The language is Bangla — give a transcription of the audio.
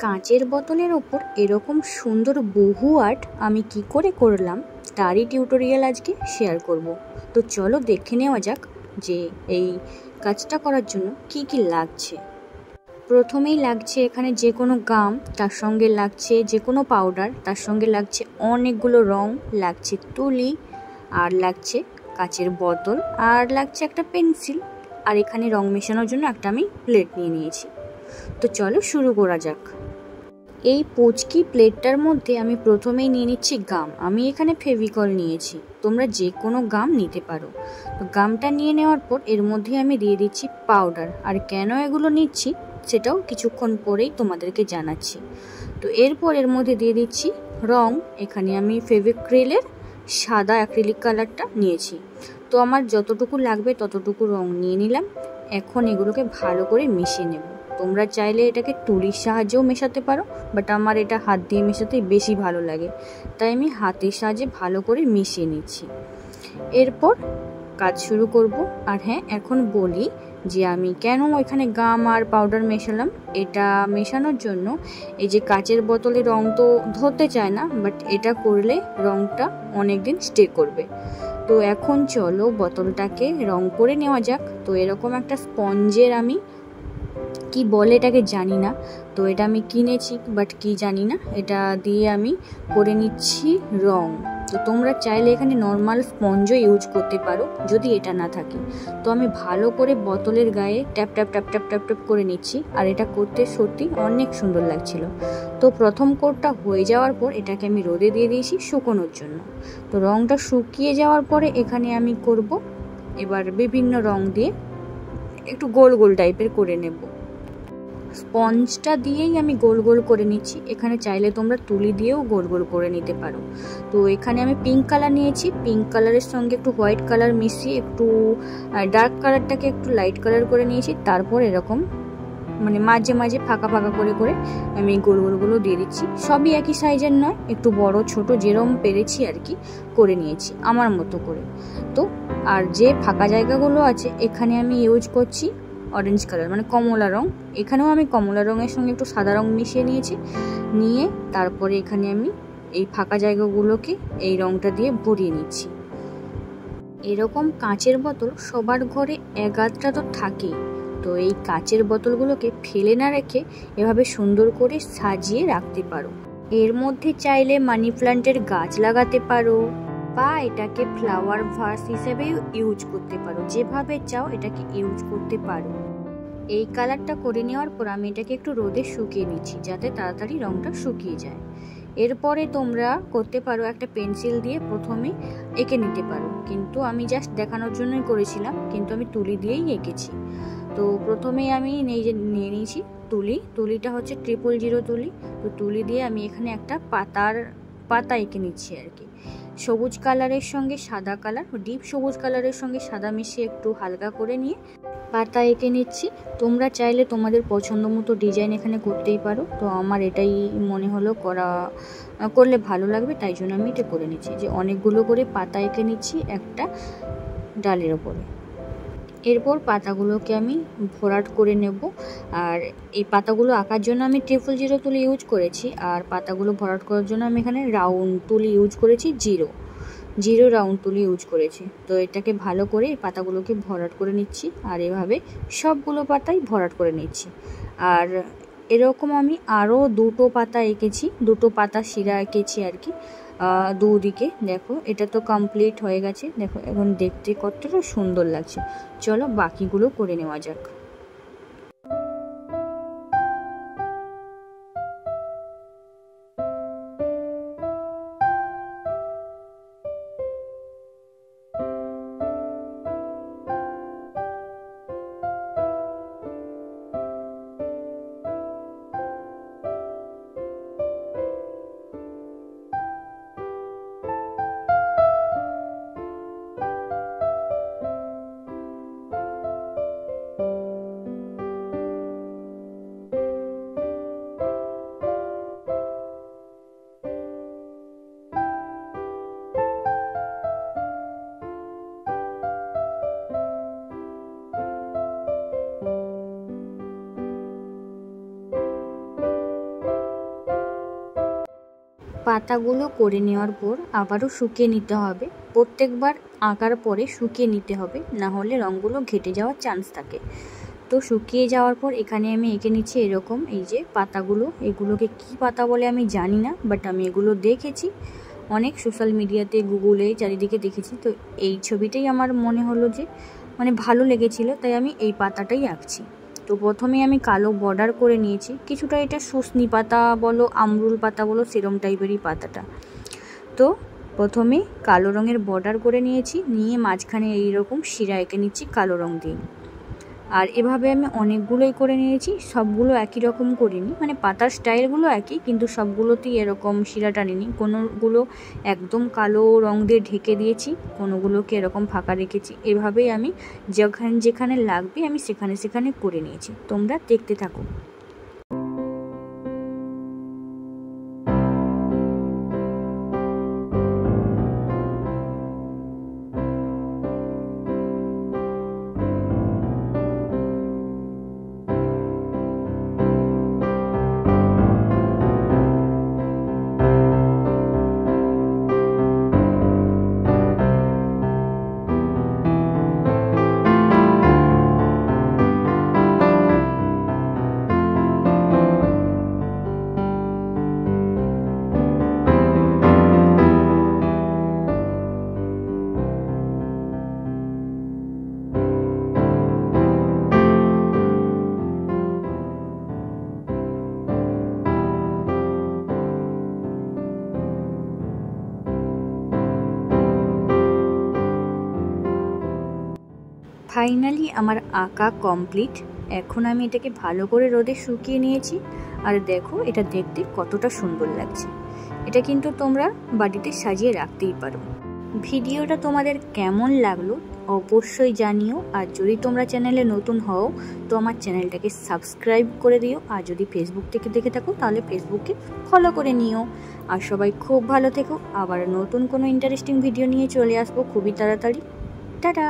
কাঁচের বোতলের ওপর এরকম সুন্দর বহু আর্ট আমি কি করে করলাম তারই টিউটোরিয়াল আজকে শেয়ার করব। তো চলো দেখে নেওয়া যাক যে এই কাজটা করার জন্য কি কি লাগছে। প্রথমেই লাগছে এখানে যে কোনো গাম, তার সঙ্গে লাগছে যে কোনো পাউডার, তার সঙ্গে লাগছে অনেকগুলো রং, লাগছে তুলি, আর লাগছে কাঁচের বোতল, আর লাগছে একটা পেন্সিল, আর এখানে রং মেশানোর জন্য একটা আমি প্লেট নিয়ে নিয়েছি। তো চলো শুরু করা যাক। এই পুচকি প্লেটটার মধ্যে আমি প্রথমেই নিয়ে নিচ্ছি গাম। আমি এখানে ফেভিকল নিয়েছি, তোমরা যে কোনো গাম নিতে পারো। তো গামটা নিয়ে নেওয়ার পর এর মধ্যে আমি দিয়ে দিচ্ছি পাউডার, আর কেন এগুলো নিচ্ছি সেটাও কিছুক্ষণ পরেই তোমাদেরকে জানাচ্ছি। তো এরপর এর মধ্যে দিয়ে দিচ্ছি রং। এখানে আমি ফেভিক্রিলের সাদা অ্যাক্রিলিক কালারটা নিয়েছি। তো আমার যতটুকু লাগবে ততটুকু রং নিয়ে নিলাম। এখন এগুলোকে ভালো করে মিশিয়ে নেব। তোমরা চাইলে এটাকে তুলির সাহায্যেও মেশাতে পারো, বাট আমার এটা হাত দিয়ে মেশাতেই বেশি ভালো লাগে, তাই আমি হাতের সাহায্যে ভালো করে মিশিয়ে নিচ্ছি। এরপর কাজ শুরু করব। আর হ্যাঁ, এখন বলি যে আমি কেন এখানে গাম আর পাউডার মেশালাম। এটা মেশানোর জন্য এই যে কাচের বোতলে রং তো ধরতে চায় না, বাট এটা করলে রংটা অনেক দিন স্টে করবে। তো এখন চলো বোতলটাকে রং করে নেওয়া যাক। তো এরকম একটা স্পঞ্জের আমি কি বলে এটাকে জানি না, তো এটা আমি কিনেছি, বাট কি জানি না, এটা দিয়ে আমি করে নিচ্ছি রং। তো তোমরা চাইলে এখানে নর্মাল স্পঞ্জও ইউজ করতে পারো যদি এটা না থাকে। তো আমি ভালো করে বোতলের গায়ে tap tap tap tap tap tap করে নিচ্ছি, আর এটা করতে সত্যি অনেক সুন্দর লাগছিল। তো প্রথম কোটটা হয়ে যাওয়ার পর এটাকে আমি রোদে দিয়ে দিয়েছি শুকোনোর জন্য। তো রংটা শুকিয়ে যাওয়ার পরে এখানে আমি করব এবার বিভিন্ন রং দিয়ে একটু গোল গোল টাইপের করে নেব। স্পঞ্জটা দিয়েই আমি গোল গোল করে নিচ্ছি। এখানে চাইলে তোমরা তুলি দিয়েও গোল গোল করে নিতে পারো। তো এখানে আমি পিঙ্ক কালার নিয়েছি, পিঙ্ক কালারের সঙ্গে একটু হোয়াইট কালার মিশিয়ে একটু ডার্ক কালারটাকে একটু লাইট কালার করে নিয়েছি। তারপর এরকম মানে মাঝে মাঝে ফাঁকা ফাঁকা করে করে আমি গোল গোলগুলো দিয়ে দিচ্ছি। সবই একই সাইজের নয়, একটু বড় ছোট যেরকম পেরেছি আর কি করে নিয়েছি আমার মতো করে। তো আর যে ফাঁকা জায়গাগুলো আছে এখানে আমি ইউজ করছি অরেঞ্জ কালার, মানে কমলা রং। এখানেও আমি কমলা রঙের সঙ্গে একটু সাদা রং মিশিয়ে নিয়েছি। নিয়ে তারপরে এখানে আমি এই ফাঁকা জায়গাগুলোকে এই রংটা দিয়ে ভরিয়ে নিচ্ছি। এরকম কাঁচের বোতল সবার ঘরে এক আধটা তো থাকেই। তো এই কাঁচের বোতলগুলোকে ফেলে না রেখে এভাবে সুন্দর করে সাজিয়ে রাখতে পারো। এর মধ্যে চাইলে মানি প্ল্যান্টের গাছ লাগাতে পারো, বা এটাকে ফ্লাওয়ার ভাস হিসেবে ইউজ করতে পারো। যেভাবে চাও এটাকে ইউজ করতে পারো। এই কালারটা করে নেওয়ার পর আমি এটাকে একটু রোদে শুকিয়ে নিচ্ছি যাতে তাড়াতাড়ি রংটা শুকিয়ে যায়। এরপরে তোমরা করতে পারো একটা পেন্সিল দিয়ে প্রথমে এঁকে নিতে পারো, কিন্তু আমি জাস্ট দেখানোর জন্যই করেছিলাম, কিন্তু আমি তুলি দিয়েই এঁকেছি। তো প্রথমেই আমি নিয়ে নিয়েছি তুলিটা হচ্ছে 000 তুলি। তো তুলি দিয়ে আমি এখানে একটা পাতা এঁকে নিচ্ছি আর কি। সবুজ কালারের সঙ্গে সাদা কালার, ডিপ সবুজ কালারের সঙ্গে সাদা মিশিয়ে একটু হালকা করে নিয়ে পাতা এঁকে নিচ্ছি। তোমরা চাইলে তোমাদের পছন্দ মতো ডিজাইন এখানে করতেই পারো। তো আমার এটাই মনে হলো করলে ভালো লাগবে, তাই জন্য আমি এটা করে নিচ্ছি যে অনেকগুলো করে পাতা এঁকে নিচ্ছি একটা ডালের ওপরে। এরপর পাতাগুলোকে আমি ভরাট করে নেব। আর এই পাতাগুলো আঁকার জন্য আমি 000 তুলি ইউজ করেছি, আর পাতাগুলো ভরাট করার জন্য আমি এখানে রাউন্ড তুলি ইউজ করেছি, জিরো রাউন্ড তুলি ইউজ করেছি। তো এটাকে ভালো করে এই পাতাগুলোকে ভরাট করে নিচ্ছি, আর এভাবে সবগুলো পাতাই ভরাট করে নিচ্ছি। আর এরকম আমি আরও দুটো পাতা এঁকেছি, দুটো পাতা শিরা এঁকেছি আর কি দুদিকে। দেখো এটা তো কমপ্লিট হয়ে গেছে, দেখো এখন দেখতে কতটা সুন্দর লাগছে। চলো বাকিগুলো করে নেওয়া যাক। পাতাগুলো করে নেওয়ার পর আবারও শুকিয়ে নিতে হবে। প্রত্যেকবার আঁকার পরে শুকিয়ে নিতে হবে, না হলে রঙগুলো ঘেটে যাওয়ার চান্স থাকে। তো শুকিয়ে যাওয়ার পর এখানে আমি এঁকে নিচ্ছি এরকম এই যে পাতাগুলো। এগুলোকে কি পাতা বলে আমি জানি না, বাট আমি এগুলো দেখেছি অনেক সোশ্যাল মিডিয়াতে, গুগলে, চারিদিকে দেখেছি। তো এই ছবিটাই আমার মনে হলো যে মানে ভালো লেগেছিল, তাই আমি এই পাতাটাই আঁকছি। তো প্রথমে আমি কালো বর্ডার করে নিয়েছি, কিছুটা এটা শুশনি পাতা বলো, আমরুল পাতা বলো, সেরম টাইপেরই পাতাটা। তো প্রথমে কালো রঙের বর্ডার করে নিয়েছি, নিয়ে মাঝখানে এইরকম শিরা এঁকে নিচ্ছি কালো রঙ দিয়ে। আর এভাবে আমি অনেকগুলোই করে নিয়েছি, সবগুলো একই রকম করিনি, মানে পাতার স্টাইলগুলো একই, কিন্তু সবগুলোতেই এরকম শিরা টানিনি। কোনোগুলো একদম কালো রঙ দিয়ে ঢেকে দিয়েছি, কোনোগুলোকে এরকম ফাঁকা রেখেছি। এভাবেই আমি যেখানে যেখানে লাগবে আমি সেখানে সেখানে করে নিয়েছি। তোমরা দেখতে থাকো। ফাইনালি আমার আঁকা কমপ্লিট। এখন আমি এটাকে ভালো করে রোদে শুকিয়ে নিয়েছি, আর দেখো এটা দেখতে কতটা সুন্দর লাগছে। এটা কিন্তু তোমরা বাড়িতে সাজিয়ে রাখতেই পারো। ভিডিওটা তোমাদের কেমন লাগলো অবশ্যই জানিও। আর যদি তোমরা চ্যানেলে নতুন হও তো আমার চ্যানেলটাকে সাবস্ক্রাইব করে দিও। আর যদি ফেসবুক থেকে দেখে থাকো তাহলে ফেসবুকে ফলো করে নিও। আর সবাই খুব ভালো থেকো। আবার নতুন কোনো ইন্টারেস্টিং ভিডিও নিয়ে চলে আসবো খুবই তাড়াতাড়ি। টাটা।